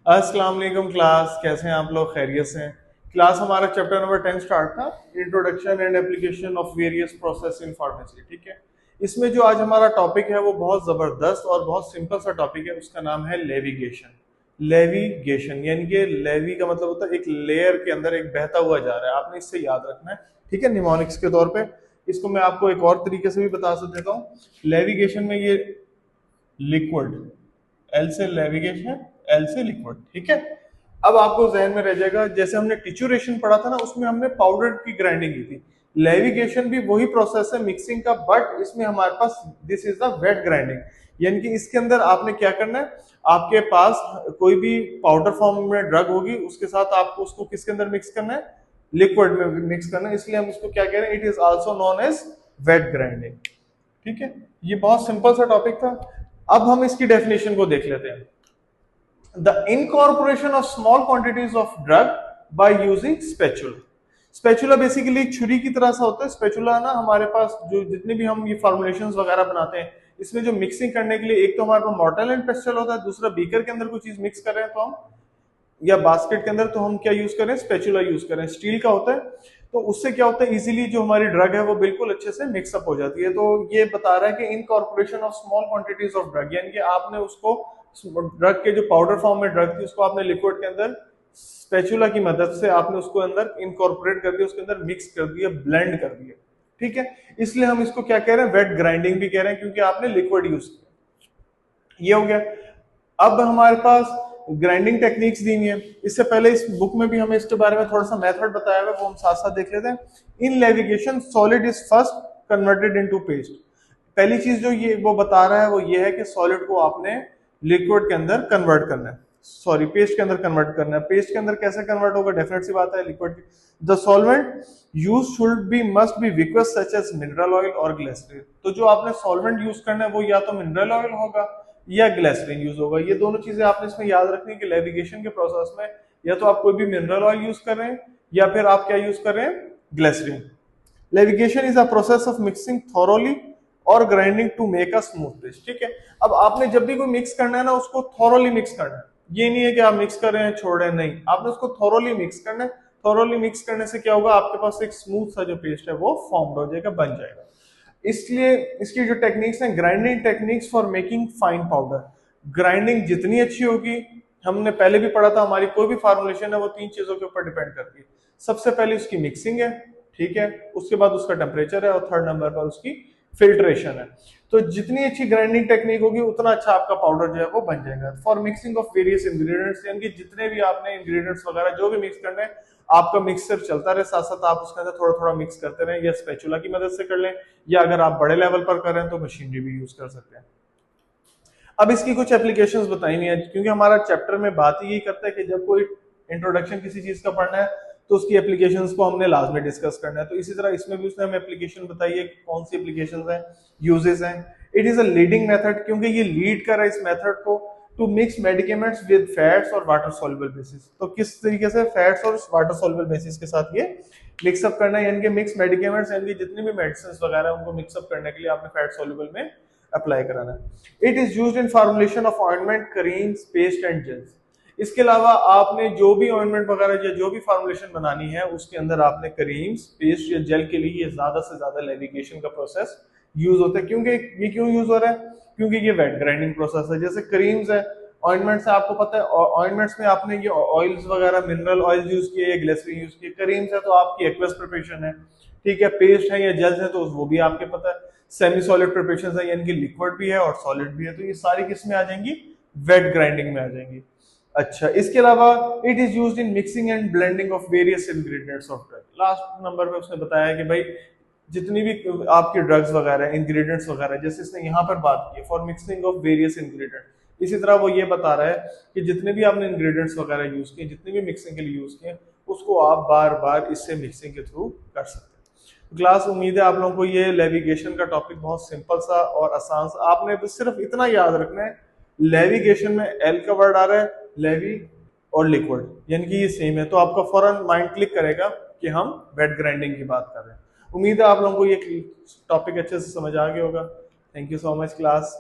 अस्सलाम वालेकुम क्लास, कैसे हैं आप लोग? खैरियत से हैं? क्लास हमारा चैप्टर नंबर 10 स्टार्ट था, introduction and application of various process in pharmacy. ठीक है, इसमें जो आज हमारा टॉपिक है वो बहुत जबरदस्त और बहुत सिंपल सा टॉपिक है। उसका नाम है लेविगेशन। लेविगेशन यानी कि लेवी का मतलब होता है एक लेयर के अंदर एक बहता हुआ जा रहा है। आपने इससे याद रखना है, ठीक है, निमोनिक्स के तौर पे। इसको मैं आपको एक और तरीके से भी बता देता हूँ। लेविगेशन में ये लिक्विड, एल से नेविगेशन, एल से लिक्विड, ठीक है। अब आपको जहन में रह जाएगा, जैसे हमने टिचुरेशन पढ़ा था ना, उसमें हमने पाउडर की ग्राइंडिंग की थी। लेविगेशन भी वही प्रोसेस है मिक्सिंग का, बट इसमें हमारे पास this is the wet grinding. यानी कि इसके अंदर आपने क्या करना है, आपके पास कोई भी पाउडर फॉर्म में ड्रग होगी, उसके साथ आपको उसको किसके अंदर मिक्स करना है, लिक्विड में मिक्स करना है। इसलिए हम इसको क्या कह रहे हैं, it is also known as wet grinding. ठीक है, ये बहुत सिंपल सा टॉपिक था। अब हम इसकी डेफिनेशन को देख लेते हैं। The incorporation of small quantities of drug by using spatula. Spatula basically एक छुरी की तरह सा होता है। स्पेचुला ना हमारे पास जो जितने भी हम ये फॉर्मुलेशंस वगैरह बनाते हैं, इसमें जो मिक्सिंग करने के लिए एक तो हमारे पास मॉर्टेल एंड पेस्टल होता है, दूसरा बीकर के अंदर कोई चीज मिक्स कर रहे हैं तो हम, या बास्केट के अंदर तो हम क्या यूज करें, स्पेचुला यूज करें। स्टील का होता है, तो उससे क्या होता है, इजीली जो हमारी ड्रग है वो बिल्कुल अच्छे से मिक्सअप हो जाती है। तो ये बता रहा है कि incorporation of small quantities of drug, यानी कि आपने उसको ड्रग के जो पाउडर फॉर्म में ड्रग थी उसको आपने लिक्विड के अंदर स्पेचुला की मदद से आपने उसको अंदर इनकॉर्पोरेट कर दिया, उसके अंदर मिक्स कर दिया, ब्लेंड कर दिया। ठीक है, इसलिए हम इसको क्या कह रहे हैं, वेट ग्राइंडिंग भी कह रहे हैं, क्योंकि आपने लिक्विड यूज किया। ये हो गया। अब हमारे पास ग्राइंडिंग टेक्निक्स दी हुई है। इससे पहले इस बुक में भी हमें इसके बारे में थोड़ा सा मेथड बताया हुआ है, वो हम साथ साथ देख लेते हैं। In levigation solid is first converted into paste. पहली चीज जो ये वो बता रहा है वो ये है कि सॉलिड को आपने लिक्विड के अंदर कन्वर्ट करना है, सॉरी पेस्ट के अंदर कन्वर्ट करना है। पेस्ट के अंदर कैसे कन्वर्ट होगा, डेफिनेट सी बात है, liquid. The solvent use should be must be viscous such as mineral oil और ग्लिसरीन। तो जो आपने सॉल्वेंट यूज करना है वो या तो मिनरल ऑयल होगा या ग्लिसरीन यूज होगा। ये दोनों चीजें आपने इसमें याद रखनी है कि लेविगेशन के प्रोसेस में या तो आप कोई भी मिनरल ऑयल यूज कर रहे हैं या फिर आप क्या यूज कर रहे हैं, glycerine. Levigation is a process of mixing thoroughly और grinding to make a smooth paste. ठीक है, अब आपने जब भी कोई मिक्स करना है ना, उसको थॉरोली मिक्स करना है। ये नहीं है कि आप मिक्स कर रहे हैं छोड़ रहे हैं, नहीं, आपने उसको थॉरोली मिक्स करना है। थॉरोली मिक्स करने से क्या होगा, आपके पास एक स्मूथ सा जो पेस्ट है वो फॉर्म हो जाएगा, बन जाएगा। इसलिए इसकी जो टेक्निक्स हैं, grinding techniques for making fine powder. Grinding जितनी अच्छी होगी, हमने पहले भी पढ़ा था, हमारी कोई भी फॉर्मुलेशन है वो तीन चीजों के ऊपर डिपेंड करती है। सबसे पहले उसकी मिक्सिंग है, ठीक है, उसके बाद उसका टेम्परेचर है, और थर्ड नंबर पर उसकी फिल्ट्रेशन है। तो जितनी अच्छी ग्राइंडिंग टेक्निक होगी उतना अच्छा आपका पाउडर जो है वो बन जाएगा। For mixing of various ingredients, यानी कि जितने भी आपने इंग्रेडिएंट्स वगैरह जो भी मिक्स करने हैं, आपका मिक्सर चलता रहे, साथ साथ आप उसके अंदर थोड़ा थोड़ा मिक्स करते रहें, या स्पैचुला की मदद से कर लें, या अगर आप बड़े लेवल पर कर रहे हैं तो मशीनरी भी यूज कर सकते हैं। अब इसकी कुछ एप्लीकेशंस बताई हुई है, क्योंकि हमारा चैप्टर में बात ही यही करता है कि जब कोई इंट्रोडक्शन किसी चीज का पढ़ना है तो उसकी एप्लीकेशंस को हमने लाजमी डिस्कस करना है। तो इसी तरह इसमें भी उसने हमें एप्लीकेशन बताई है कि कौन सी एप्लीकेशंस हैं, यूजेस हैं। It is a leading method, क्योंकि ये लीड कर रहा है इस मेथड को, टू मिक्स मेडिकेमेंट्स विद फैट्स और वाटर सॉल्युबल बेसिस। तो किस तरीके से फैट्स और वाटर सॉल्युबल बेसिस के साथ ये मिक्सअप करना है, यानी कि मिक्स मेडिकेमेंट्स, यानी कि जितनी भी मेडिसिन वगैरह उनको मिक्सअप करने के लिए आपने फैट सॉल्युबल में अप्लाई कराना है। It is used in formulation of ointment, creams, paste and gels. इसके अलावा आपने जो भी ऑइंटमेंट वगैरह या जो भी फॉर्मुलेशन बनानी है उसके अंदर आपने क्रीम्स, पेस्ट या जेल के लिए ये ज्यादा से ज्यादा लेविगेशन का प्रोसेस यूज होता है। क्योंकि ये क्यों यूज हो रहा है, क्योंकि ये वेट ग्राइंडिंग प्रोसेस है। जैसे क्रीम्स है, ऑइंटमेंट्स है, आपको पता है ऑइंटमेंट्स में आपने ये ऑयल्स वगैरह मिनरल ऑयल यूज किए या ग्लिसरीन यूज किए। क्रीम्स है तो आपकी एक्वस प्रिपरेशन है, ठीक है, पेस्ट है या जेल्स है तो वो भी आपके पता है। सेमी सॉलिड प्रिपरेशन है, यानी कि लिक्विड भी है और सॉलिड भी है, तो ये सारी किस में आ जाएंगी, वेट ग्राइंडिंग में आ जाएंगी। अच्छा, इसके अलावा it is used in mixing and blending of various ingredients of drug. Last number पे उसने बताया कि भाई जितनी भी आपके ड्रग्स वगैरह इंग्रेडिएंट्स वगैरह, जैसे इसने यहाँ पर बात की for mixing of various ingredient, इसी तरह वो ये बता रहा है कि जितने भी आपने इंग्रेडिएंट्स वगैरह यूज किए, जितने भी मिक्सिंग के लिए यूज किए, उसको आप बार बार इससे मिक्सिंग के थ्रू कर सकते हैं। क्लास, उम्मीद है आप लोगों को ये लेविगेशन का टॉपिक बहुत सिंपल सा और आसान सा, आपने बस सिर्फ इतना याद रखना है, लेविगेशन में एल का वर्ड आ रहा है, लेवी और लिक्विड, यानी कि ये सेम है, तो आपका फौरन माइंड क्लिक करेगा कि हम वेट ग्राइंडिंग की बात कर रहे हैं। उम्मीद है आप लोगों को ये टॉपिक अच्छे से समझ आ गया होगा। Thank you so much class.